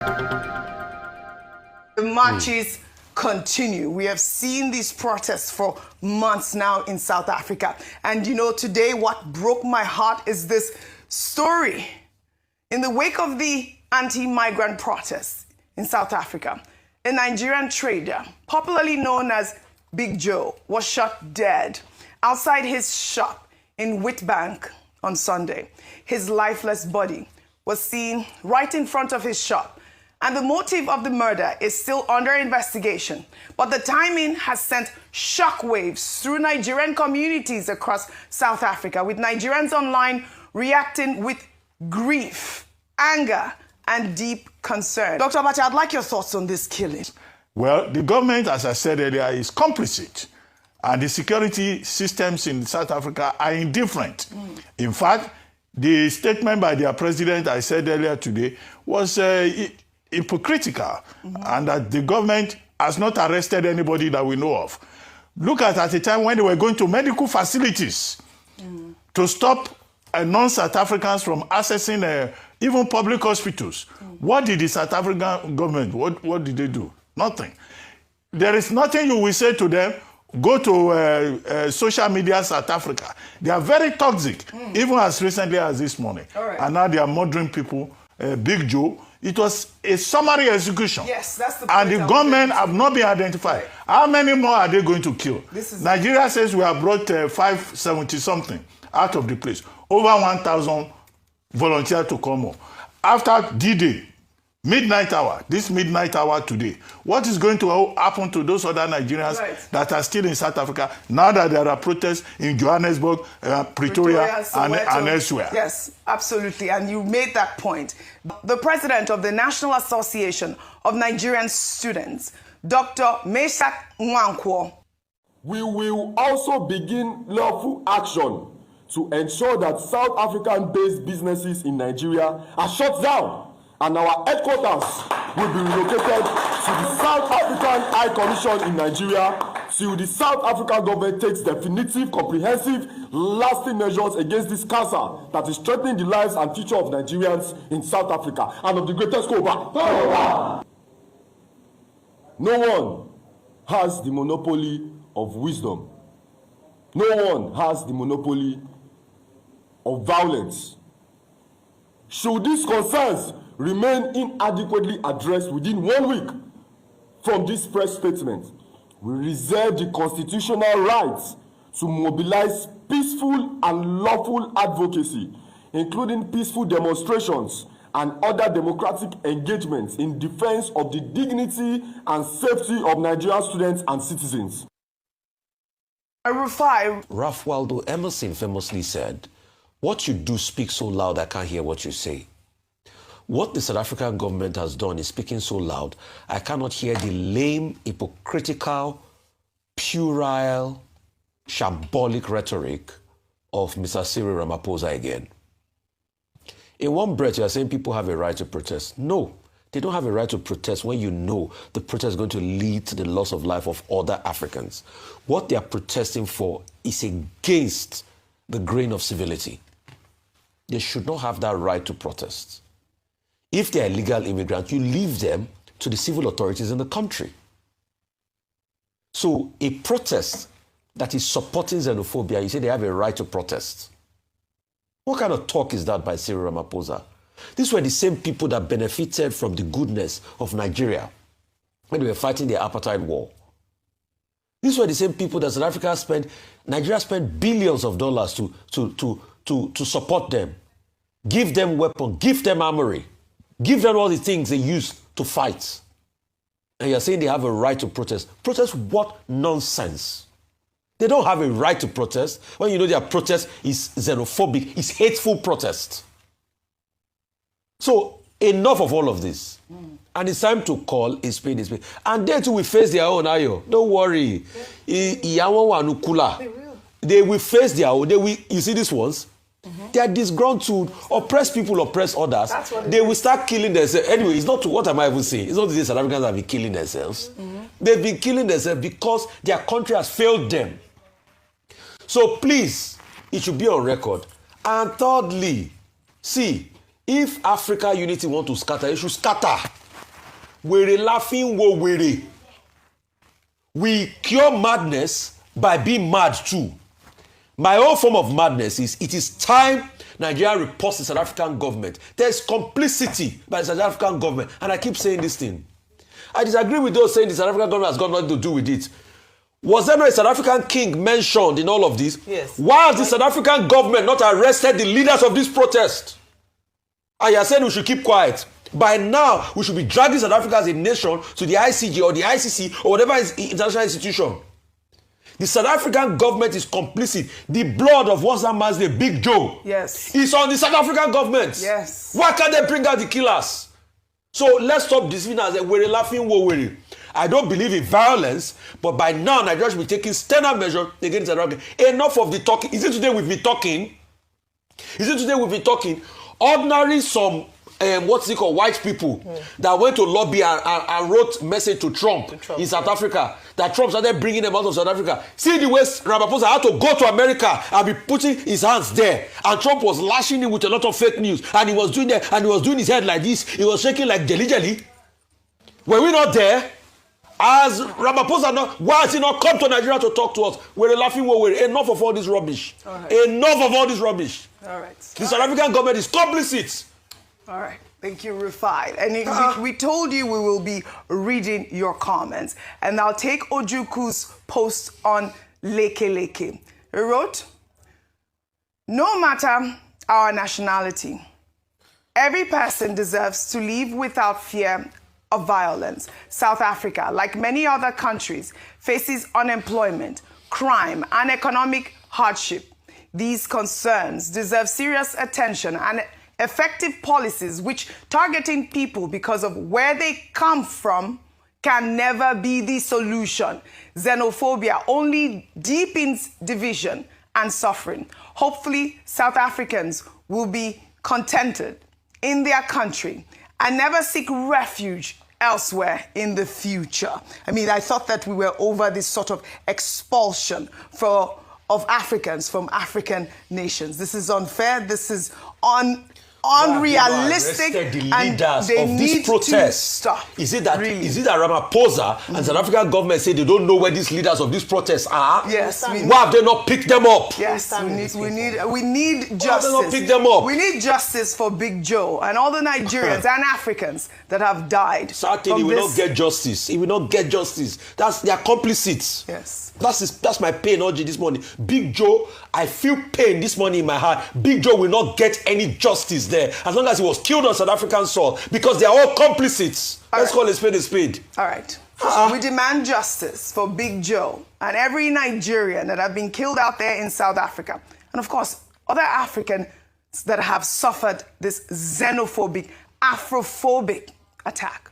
The marches continue. We have seen these protests for months now in South Africa. And you know, today what broke my heart is this story. In the wake of the anti-migrant protests in South Africa, a Nigerian trader, popularly known as Big Joe, was shot dead outside his shop in Witbank on Sunday. His lifeless body was seen right in front of his shop. And the motive of the murder is still under investigation. But the timing has sent shockwaves through Nigerian communities across South Africa, with Nigerians online reacting with grief, anger, and deep concern. Dr. Abacha, I'd like your thoughts on this killing. Well, the government, as I said earlier, is complicit. And the security systems in South Africa are indifferent. In fact, the statement by their president, I said earlier today, was hypocritical, and that the government has not arrested anybody that we know of. Look at the time when they were going to medical facilities to stop non-South Africans from accessing even public hospitals. What did the South African government, what did they do? Nothing. There is nothing you will say to them. Go to social media South Africa. They are very toxic, even as recently as this morning. And now they are murdering people. Big Joe. It was a summary execution. Yes, that's the point. And the gunmen have not been identified. Right. How many more are they going to kill? Nigeria says we have brought 570-something out of the place. Over 1,000 volunteers to come home. After D-Day, midnight hour, this midnight hour today, what is going to happen to those other Nigerians that are still in South Africa now that there are protests in Johannesburg, Pretoria and elsewhere? Yes, absolutely. And you made that point. The president of the National Association of Nigerian Students, Dr. Meshak Nwankwo. We will also begin lawful action to ensure that South African-based businesses in Nigeria are shut down, and our headquarters will be relocated to the South African High Commission in Nigeria till the South African government takes definitive, comprehensive, lasting measures against this cancer that is threatening the lives and future of Nigerians in South Africa and of the greatest Kpai. No one has the monopoly of wisdom. No one has the monopoly of violence. Should these concerns remain inadequately addressed within 1 week from this press statement, we reserve the constitutional right to mobilize peaceful and lawful advocacy, including peaceful demonstrations and other democratic engagements in defense of the dignity and safety of Nigerian students and citizens. Ralph Waldo Emerson famously said, "What you do speaks so loud I can't hear what you say." What the South African government has done is speaking so loud, I cannot hear the lame, hypocritical, puerile, shambolic rhetoric of Mr. Cyril Ramaphosa again. In one breath, you are saying people have a right to protest. No, they don't have a right to protest when you know the protest is going to lead to the loss of life of other Africans. What they are protesting for is against the grain of civility. They should not have that right to protest. If they are illegal immigrants, you leave them to the civil authorities in the country. So a protest that is supporting xenophobia, you say they have a right to protest. What kind of talk is that by Cyril Ramaphosa? These were the same people that benefited from the goodness of Nigeria when they were fighting the apartheid war. These were the same people that South Africa spent, Nigeria spent billions of dollars to support them. Give them weapons, give them armory. Give them all the things they use to fight. And you're saying they have a right to protest. Protest what nonsense? They don't have a right to protest when you know their protest is xenophobic, it's hateful protest. So enough of all of this. And it's time to call a spade a spade. And they too will face their own, Ayo. Don't worry. They will face their own. You see these ones? They are disgruntled, oppressed people oppress others. They will start killing themselves. Anyway, it's not what am I even saying? It's not the South Africans have been killing themselves. They've been killing themselves because their country has failed them. So please, it should be on record. And thirdly, see, if Africa unity want to scatter, it should scatter. Were laughing wo were. We cure madness by being mad too. My own form of madness is it is time Nigeria reports the South African government. There's complicity by the South African government. And I keep saying this thing. I disagree with those saying the South African government has got nothing to do with it. Was there not a South African king mentioned in all of this? Yes. Why has the South African government not arrested the leaders of this protest? And you are saying we should keep quiet. By now, we should be dragging South Africa as a nation to the ICJ or the ICC or whatever is international institution. The South African government is complicit. The blood of what's that man's name, Big Joe, yes, is on the South African government. Yes. Why can't they bring out the killers? So let's stop deceiving us. We're laughing, we're. I don't believe in violence, but by now Nigeria should be taking standard measures against South Africa. Enough of the talking. Is it today we've been talking? Is it today we've been talking? Ordinary some what's it called, white people that went to lobby and wrote message to Trump in South Africa, that Trump started bringing them out of South Africa. See the way Ramaphosa had to go to America and be putting his hands there, and Trump was lashing him with a lot of fake news, and he was doing that, and he was doing his head like this, he was shaking like jelly. Were we not there? As Ramaphosa, why has he not come to Nigeria to talk to us? We're laughing, we're enough of all this rubbish. Right. Enough of all this rubbish. All right. The South African government is complicit. All right. Thank you, Rufai. And we told you we will be reading your comments. And I'll take Ojuku's post on Leke Leke. He wrote, no matter our nationality, every person deserves to live without fear of violence. South Africa, like many other countries, faces unemployment, crime, and economic hardship. These concerns deserve serious attention and effective policies which targeting people because of where they come from can never be the solution. Xenophobia only deepens division and suffering. Hopefully, South Africans will be contented in their country and never seek refuge elsewhere in the future. I mean, I thought that we were over this sort of expulsion of Africans from African nations. This is unfair. This is unrealistic, the and leaders they of need this protest. to stop. Is it that really? Is it that Ramaphosa and South African government say they don't know where these leaders of this protest are? Yes. Why have they not picked them up? Yes, we need justice. Why have they not picked them up? We need justice for Big Joe and all the Nigerians and Africans that have died. Certainly, he will not get justice. He will not get justice. They are complicit. Yes. That's my pain, OG, this morning. Big Joe, I feel pain this morning in my heart. Big Joe will not get any justice there as long as he was killed on South African soil because they are all complicit. Let's call a spade a spade. All right. We demand justice for Big Joe and every Nigerian that have been killed out there in South Africa. And of course, other Africans that have suffered this xenophobic, Afrophobic attack.